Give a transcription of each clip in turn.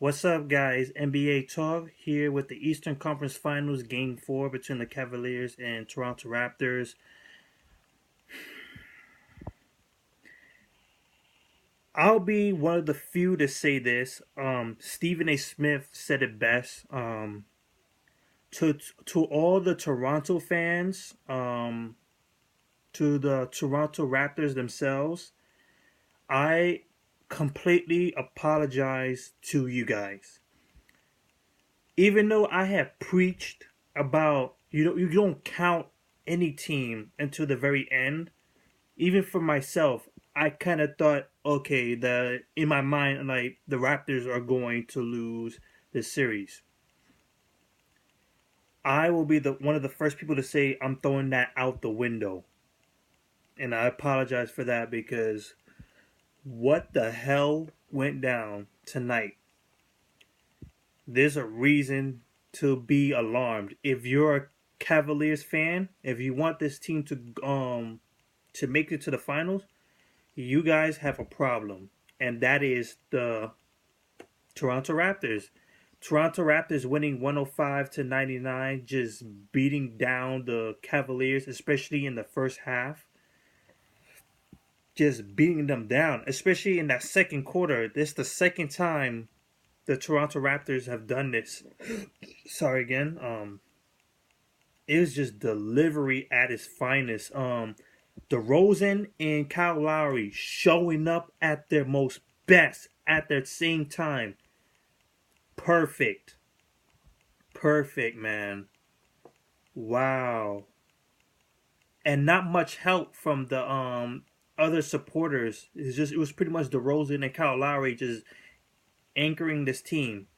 What's up, guys? NBA Talk here with the Eastern Conference Finals Game 4 between the Cavaliers and Toronto Raptors. I'll be one of the few to say this. Stephen A. Smith said it best. To all the Toronto fans, to the Toronto Raptors themselves, I completely apologize to you guys. Even though I have preached about you don't count any team until the very end. Even for myself, I kind of thought, okay, the in my mind, like the Raptors are going to lose this series. I will be the one of the first people to say I'm throwing that out the window, and I apologize for that because what the hell went down tonight? There's a reason to be alarmed. If you're a Cavaliers fan, if you want this team to make it to the finals, you guys have a problem, and that is the Toronto Raptors. Toronto Raptors winning 105-99, just beating down the Cavaliers, especially in the first half. Just beating them down, especially in that second quarter. This is the second time the Toronto Raptors have done this. Sorry again. It was just delivery at its finest. DeRozan and Kyle Lowry showing up at their most best at the same time. Perfect. Perfect, man. Wow. And not much help from the other supporters. It was pretty much DeRozan and Kyle Lowry just anchoring this team.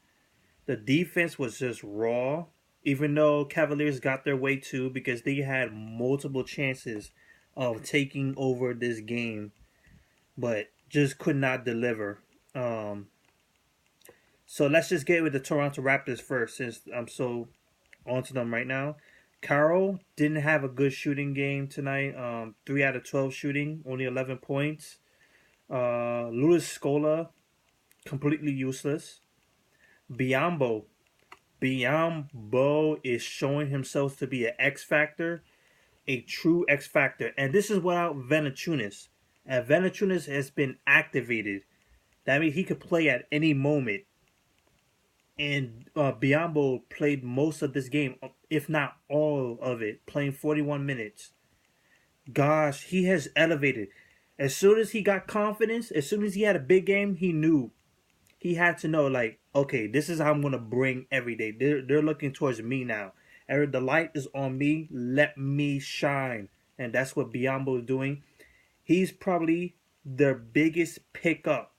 The defense was just raw, even though Cavaliers got their way too because they had multiple chances of taking over this game, but just could not deliver. So let's just get with the Toronto Raptors first, since I'm so onto them right now. Carroll didn't have a good shooting game tonight. 3 out of 12 shooting, only 11 points. Louis Scola completely useless. Biyombo Biyombo is showing himself to be an X factor, a true X factor, and this is without Valanciunas. And Valanciunas has been activated. That means he could play at any moment. And Biyombo played most of this game, if not all of it, playing 41 minutes. Gosh, he has elevated. As soon as he got confidence, as soon as he had a big game, he knew. He had to know, like, okay, this is how I'm going to bring every day. They're looking towards me now. The light is on me. Let me shine. And that's what Biyombo is doing. He's probably their biggest pickup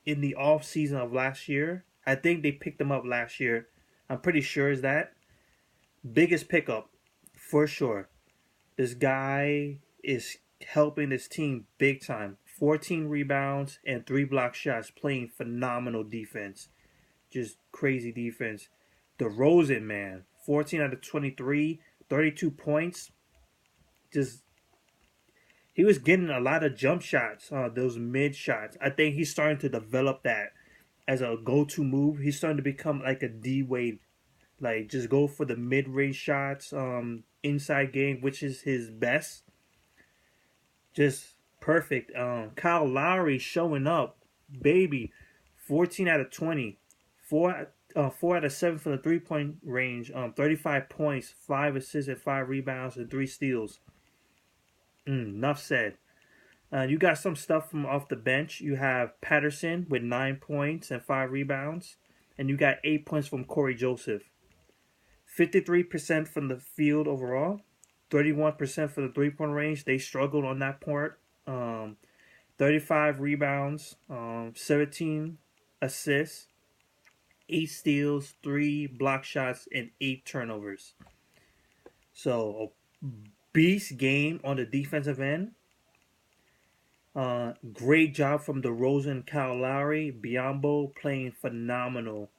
in the off season of last year. I think they picked him up last year. I'm pretty sure is that. Biggest pickup, for sure. This guy is helping this team big time. 14 rebounds and 3 block shots, playing phenomenal defense. Just crazy defense. DeRozan, man, 14 out of 23, 32 points. Just he was getting a lot of jump shots, those mid shots. I think he's starting to develop that as a go-to move. He's starting to become like a D Wade, like just go for the mid-range shots, inside game, which is his best. Just perfect. Kyle Lowry showing up, baby. 14 out of 20, 4 out of 7 from the 3 point range. 35 points, 5 assists and 5 rebounds and 3 steals. Enough said. You got some stuff from off the bench. You have Patterson with 9 points and 5 rebounds, and you got 8 points from Corey Joseph. 53% from the field overall, 31% for the 3 point range. They struggled on that part. 35 rebounds, 17 assists, 8 steals, 3 block shots, and 8 turnovers. So, a beast game on the defensive end. Great job from DeRozan, Kyle Lowry. Biyombo playing phenomenal,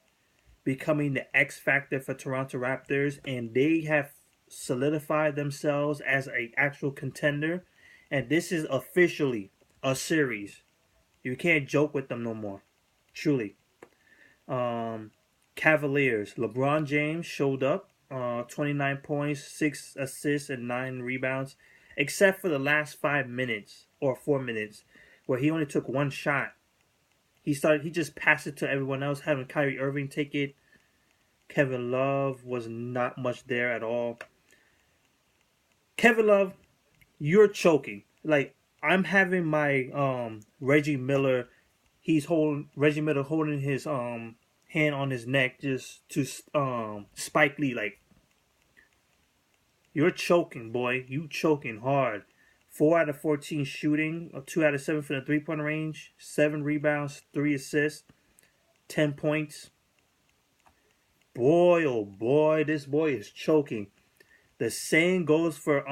becoming the X factor for Toronto Raptors, and they have solidified themselves as an actual contender. And this is officially a series. You can't joke with them no more. Truly. Um, Cavaliers. LeBron James showed up. 29 points, 6 assists, and 9 rebounds, except for the last 5 minutes or 4 minutes, where he only took one shot. He just passed it to everyone else, having Kyrie Irving take it. Kevin Love was not much there at all. Kevin Love, you're choking. Like, I'm having my Reggie Miller. Reggie Miller holding his hand on his neck just to Spike Lee. Like, you're choking, boy. You choking hard. 4 out of 14 shooting, 2 out of 7 from the 3-point range, 7 rebounds, 3 assists, 10 points. Boy, oh boy, this boy is choking. The same goes for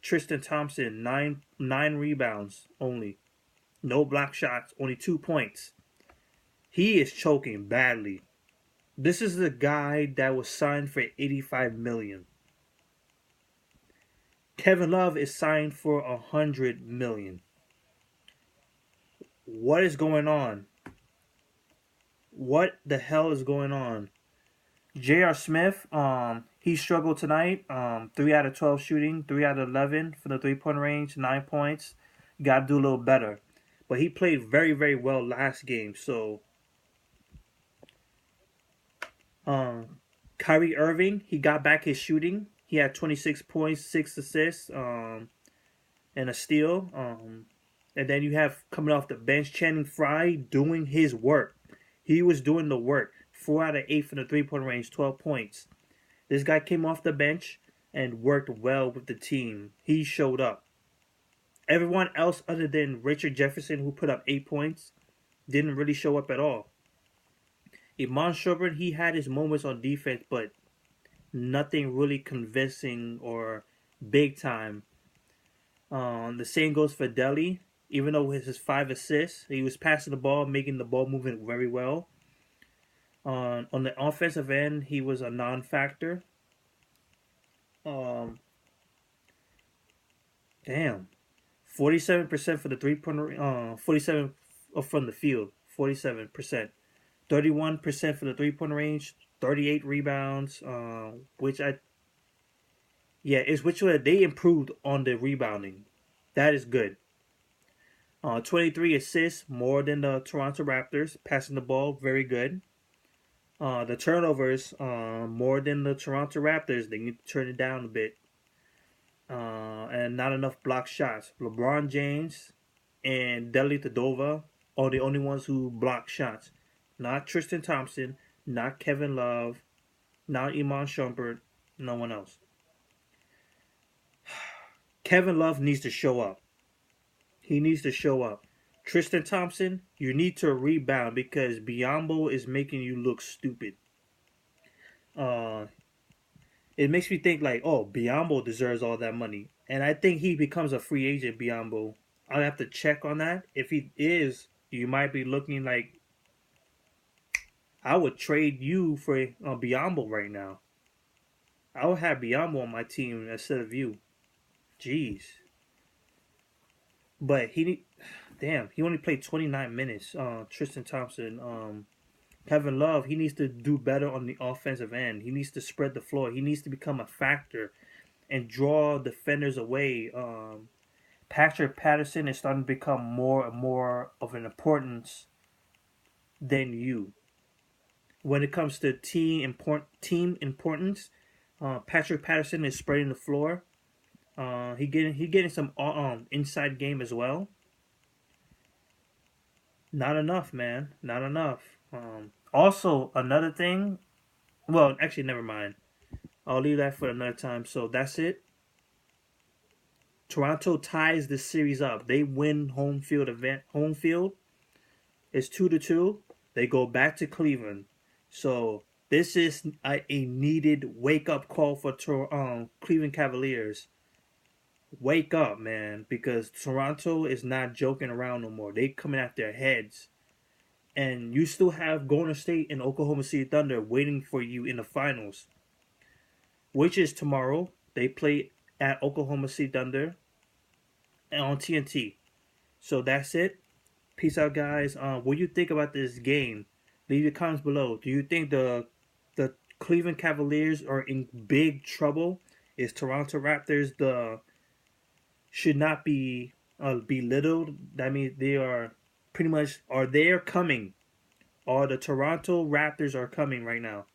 Tristan Thompson, nine rebounds only. No block shots, only 2 points. He is choking badly. This is the guy that was signed for $85 million. Kevin Love is signed for $100 million. What is going on? What the hell is going on? J.R. Smith, he struggled tonight. 3 out of 12 shooting, 3 out of 11 for the 3-point range, 9 points. Got to do a little better. But he played very, very well last game. So, Kyrie Irving, he got back his shooting. He had 26 points, 6 assists, and a steal. And then you have coming off the bench, Channing Frye doing his work. He was doing the work. 4 out of 8 from the 3-point range, 12 points. This guy came off the bench and worked well with the team. He showed up. Everyone else other than Richard Jefferson, who put up 8 points, didn't really show up at all. Iman Shumpert, he had his moments on defense, but nothing really convincing or big time. The same goes for Delly. Even though with his 5 assists, he was passing the ball, making the ball moving very well. On the offensive end, he was a non-factor. Damn. 47% for the 3-point, 47 from the field, 47%. 31% for the 3-point range, 38 rebounds, which they improved on the rebounding. That is good. 23 assists, more than the Toronto Raptors, passing the ball, very good. The turnovers, more than the Toronto Raptors, they need to turn it down a bit. And not enough block shots. LeBron James and Deli Tadova are the only ones who block shots. Not Tristan Thompson, not Kevin Love, not Iman Shumpert, no one else. Kevin Love needs to show up. He needs to show up. Tristan Thompson, you need to rebound because Biyombo is making you look stupid. It makes me think like, oh, Biyombo deserves all that money. And I think he becomes a free agent, Biyombo. I'll have to check on that. If he is, you might be looking like, I would trade you for Biyombo right now. I would have Biyombo on my team instead of you. Jeez. But he only played 29 minutes. Tristan Thompson, Kevin Love, he needs to do better on the offensive end. He needs to spread the floor. He needs to become a factor and draw defenders away. Patrick Patterson is starting to become more and more of an importance than you. When it comes to team importance, Patrick Patterson is spreading the floor. He getting some inside game as well. Not enough, man. Not enough. Also, another thing. Well, actually, never mind. I'll leave that for another time. So that's it. Toronto ties this series up. They win home field. It's 2-2. They go back to Cleveland. So this is a needed wake-up call for Cleveland Cavaliers. Wake up, man, because Toronto is not joking around no more. They coming at their heads. And you still have Golden State and Oklahoma City Thunder waiting for you in the finals, which is tomorrow. They play at Oklahoma City Thunder and on TNT. So that's it. Peace out, guys. What do you think about this game? Leave your comments below. Do you think the Cleveland Cavaliers are in big trouble? Is Toronto Raptors the should not be belittled? That means they are pretty much are they coming? Or the Toronto Raptors are coming right now?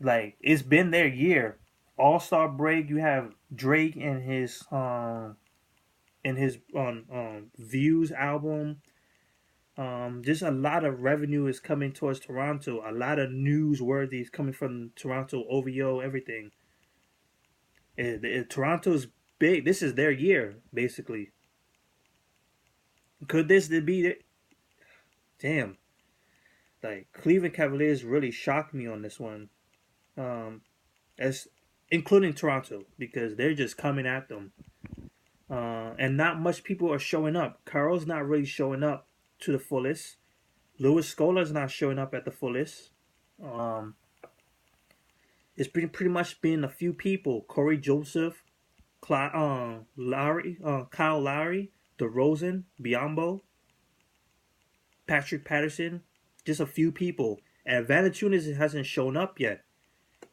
Like it's been their year. All-Star break. You have Drake and his Views album. Just a lot of revenue is coming towards Toronto. A lot of newsworthy is coming from Toronto, OVO, everything. Toronto's big. This is their year, basically. Could this be it? Damn. Like Cleveland Cavaliers really shocked me on this one. As including Toronto because they're just coming at them. And not much people are showing up. Carroll's not really showing up to the fullest. Louis Scola's not showing up at the fullest. It's pretty much been a few people. Corey Joseph, Lowry, Kyle Lowry, DeRozan, Biyombo, Patrick Patterson. Just a few people. And Valanciunas hasn't shown up yet.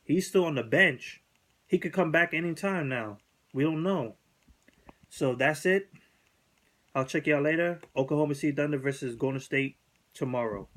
He's still on the bench. He could come back anytime now. We don't know. So that's it. I'll check y'all later. Oklahoma City Thunder versus Golden State tomorrow.